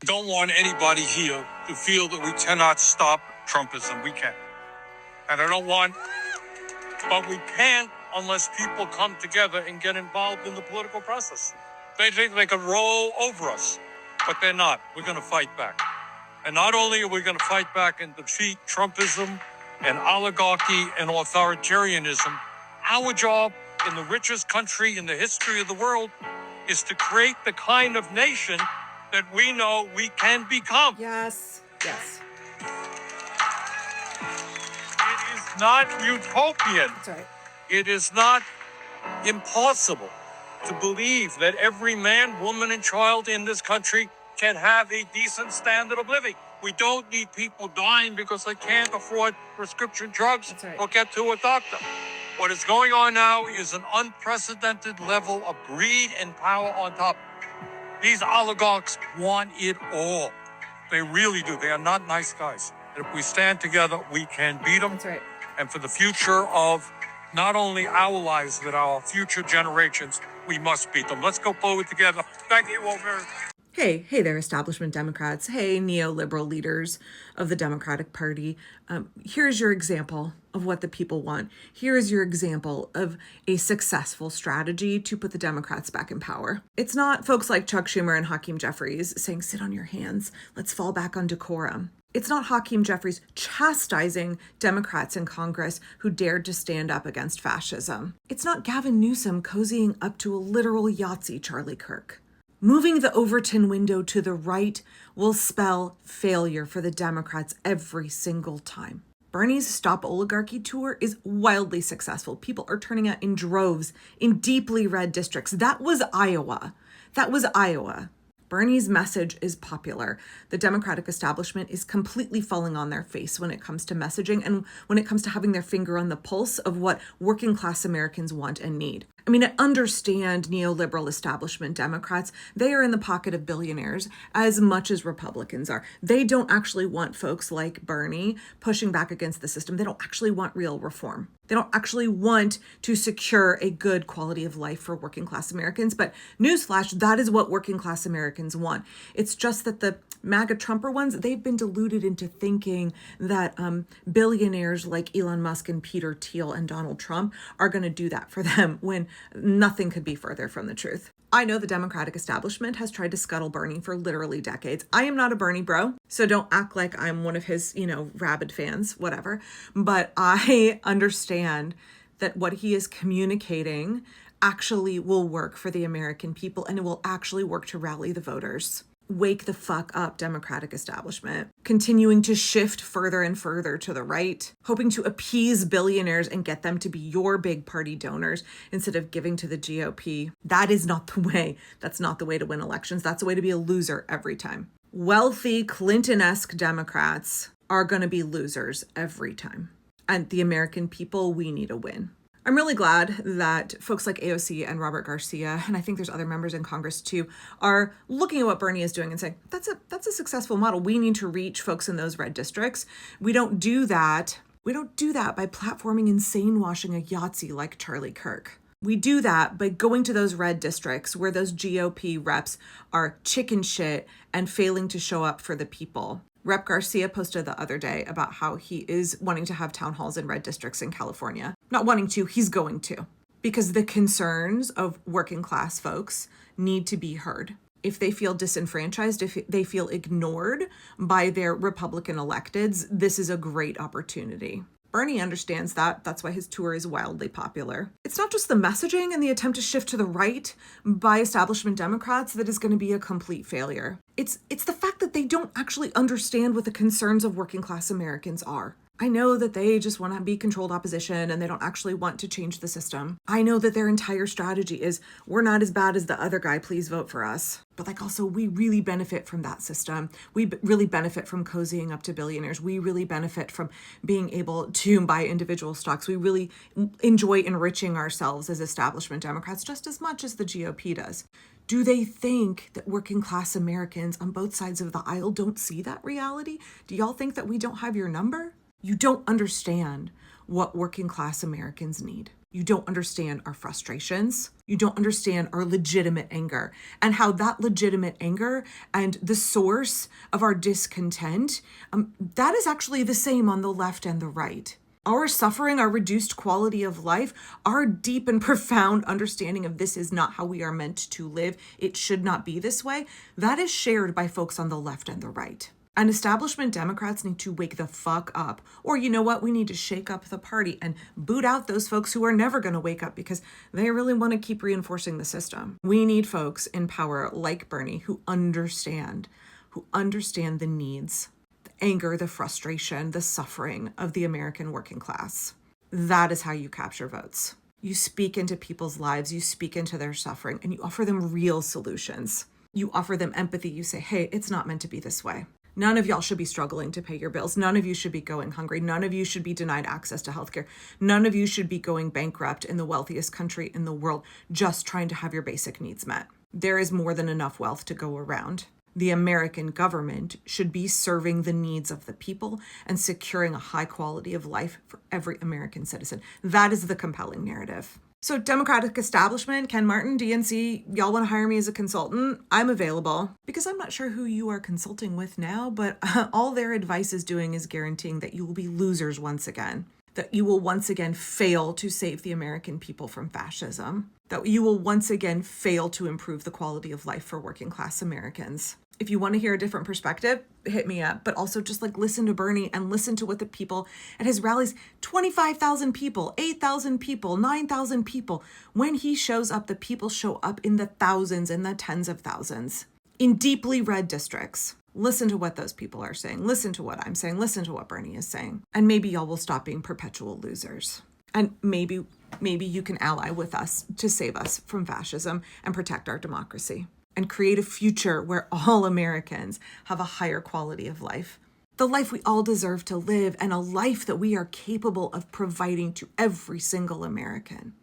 Don't want anybody here to feel that we cannot stop Trumpism. We can. And I don't want, but we can't unless people come together and get involved in the political process. They think they can roll over us, but they're not. We're going to fight back. And not only are we going to fight back and defeat Trumpism and oligarchy and authoritarianism, our job in the richest country in the history of the world is to create the kind of nation that we know we can become. Yes. It is not utopian. That's right. It is not impossible to believe that every man, woman, and child in this country can have a decent standard of living. We don't need people dying because they can't afford prescription drugs or get to a doctor. What is going on now is an unprecedented level of greed and power on top. These oligarchs want it all. They really do. They are not nice guys. If we stand together, we can beat them. That's right. And for the future of not only our lives, but our future generations, we must beat them. Let's go forward together. Thank you all very much. Hey there, establishment Democrats. Hey, neoliberal leaders of the Democratic Party. Here's your example of what the people want. Here is your example of a successful strategy to put the Democrats back in power. It's not folks like Chuck Schumer and Hakeem Jeffries saying, sit on your hands, let's fall back on decorum. It's not Hakeem Jeffries chastising Democrats in Congress who dared to stand up against fascism. It's not Gavin Newsom cozying up to a literal Yahtzee Charlie Kirk. Moving the Overton window to the right will spell failure for the Democrats every single time. Bernie's Stop Oligarchy tour is wildly successful. People are turning out in droves in deeply red districts. That was Iowa. Bernie's message is popular. The Democratic establishment is completely falling on their face when it comes to messaging and when it comes to having their finger on the pulse of what working class Americans want and need. I mean, I understand neoliberal establishment Democrats. They are in the pocket of billionaires as much as Republicans are. They don't actually want folks like Bernie pushing back against the system. They don't actually want real reform. They don't actually want to secure a good quality of life for working class Americans. But newsflash, that is what working class Americans want. It's just that the MAGA Trumper ones, they've been deluded into thinking that billionaires like Elon Musk and Peter Thiel and Donald Trump are going to do that for them when nothing could be further from the truth. I know the Democratic establishment has tried to scuttle Bernie for literally decades. I am not a Bernie bro, so don't act like I'm one of his, rabid fans, whatever. But I understand that what he is communicating actually will work for the American people and it will actually work to rally the voters. Wake the fuck up, Democratic establishment. Continuing to shift further and further to the right, hoping to appease billionaires and get them to be your big party donors instead of giving to the GOP. That is not the way. That's not the way to win elections. That's the way to be a loser every time. Wealthy Clinton-esque Democrats are going to be losers every time. And the American people, we need a win. I'm really glad that folks like AOC and Robert Garcia, and I think there's other members in Congress too, are looking at what Bernie is doing and saying, that's a successful model. We need to reach folks in those red districts. We don't do that by platforming insane washing a Yahtzee like Charlie Kirk. We do that by going to those red districts where those GOP reps are chicken shit and failing to show up for the people. Rep Garcia posted the other day about how he is wanting to have town halls in red districts in California. Not wanting to, he's going to. Because the concerns of working class folks need to be heard. If they feel disenfranchised, if they feel ignored by their Republican electeds, this is a great opportunity. Bernie understands that. That's why his tour is wildly popular. It's not just the messaging and the attempt to shift to the right by establishment Democrats that is going to be a complete failure. It's the fact that they don't actually understand what the concerns of working class Americans are. I know that they just want to be controlled opposition and they don't actually want to change the system. I know that their entire strategy is, we're not as bad as the other guy, please vote for us. But also, we really benefit from that system. We really benefit from cozying up to billionaires. We really benefit from being able to buy individual stocks. We really enjoy enriching ourselves as establishment Democrats just as much as the GOP does. Do they think that working class Americans on both sides of the aisle don't see that reality? Do y'all think that we don't have your number? You don't understand what working class Americans need. You don't understand our frustrations. You don't understand our legitimate anger and how that legitimate anger and the source of our discontent, that is actually the same on the left and the right. Our suffering, our reduced quality of life, our deep and profound understanding of this is not how we are meant to live, it should not be this way, that is shared by folks on the left and the right. And establishment Democrats need to wake the fuck up. Or you know what? We need to shake up the party and boot out those folks who are never going to wake up because they really want to keep reinforcing the system. We need folks in power like Bernie who understand the needs, the anger, the frustration, the suffering of the American working class. That is how you capture votes. You speak into people's lives, you speak into their suffering, and you offer them real solutions. You offer them empathy. You say, hey, it's not meant to be this way. None of y'all should be struggling to pay your bills. None of you should be going hungry. None of you should be denied access to healthcare. None of you should be going bankrupt in the wealthiest country in the world just trying to have your basic needs met. There is more than enough wealth to go around. The American government should be serving the needs of the people and securing a high quality of life for every American citizen. That is the compelling narrative. So Democratic establishment, Ken Martin, DNC, y'all want to hire me as a consultant? I'm available because I'm not sure who you are consulting with now, but all their advice is doing is guaranteeing that you will be losers once again, that you will once again fail to save the American people from fascism, that you will once again fail to improve the quality of life for working class Americans. If you want to hear a different perspective, hit me up. But also just listen to Bernie and listen to what the people at his rallies, 25,000 people, 8,000 people, 9,000 people. When he shows up, the people show up in the thousands and the tens of thousands in deeply red districts. Listen to what those people are saying. Listen to what I'm saying. Listen to what Bernie is saying. And maybe y'all will stop being perpetual losers. And maybe you can ally with us to save us from fascism and protect our democracy and create a future where all Americans have a higher quality of life. The life we all deserve to live and a life that we are capable of providing to every single American.